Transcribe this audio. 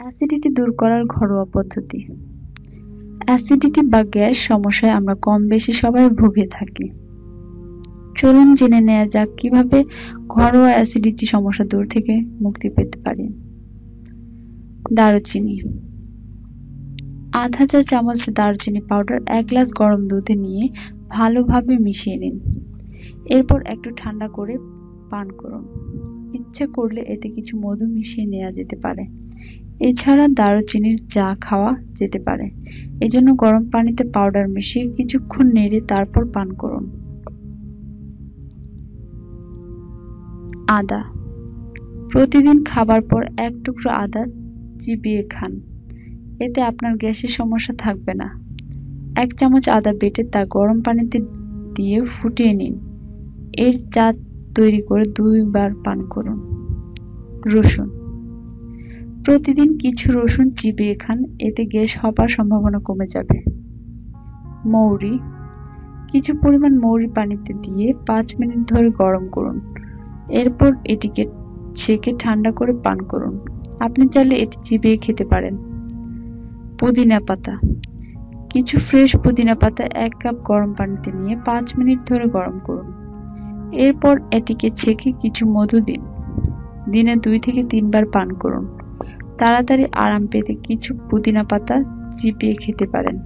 Acidity দূর করার ঘরোয়া পদ্ধতি। অ্যাসিডিটি বা গ্যাস সমস্যায় আমরা কম বেশি সবাই ভুগে থাকি। চলুন জেনে নেওয়া যাক কিভাবে ঘরোয়া অ্যাসিডিটি সমস্যা দূর থেকে মুক্তি পেতে পারি। দারুচিনি, আধা চা চামচ দারচিনি পাউডার 1 গ্লাস গরম দুধে নিয়ে ভালোভাবে মিশিয়ে নিন। এরপর একটু ঠান্ডা করে পান করুন। ইচ্ছে করলে এতে কিছু মধু মিশিয়ে নেওয়া যেতে পারে। এছাড়া দারুচিনির চা খাওয়া যেতে পারে। এজন্য গরম পানিতে পাউডার মিশিয়ে কিছুক্ষণ নেড়ে তারপর পান করুন। আদা, প্রতিদিন খাবার পর 1 টুকরো আদা চিবিয়ে খান। এতে আপনার গ্যাসের সমস্যা থাকবে না। 1 চামচ আদা বেটে তা গরম পানিতে দিয়ে ফুটিয়ে নিন। এর চা তৈরি করে 2 বার পান করুন। রসুন, প্রতিদিন কিছু রসুন চিবিয়ে খান, এতে গ্যাস হবার সম্ভাবনা কমে যাবে। মৌরি, কিছু পরিমাণ মৌরি পানিতে দিয়ে 5 মিনিট ধরে গরম করুন। এরপর এটিকে ছেঁকে ঠান্ডা করে পান করুন। আপনি চাইলে এটি চিবিয়ে খেতে পারেন। পুদিনা পাতা, কিছু ফ্রেশ পুদিনা পাতা 1 কাপ গরম পানিতে নিয়ে 5 মিনিট ধরে গরম করুন। এরপর এটিকে ছেঁকে কিছু মধু দিন। দিনে 2 থেকে 3 বার পান করুন। তাড়াতাড়ি আরাম পেতে কিছু পুদিনা পাতা চিবিয়ে খেতে পারেন।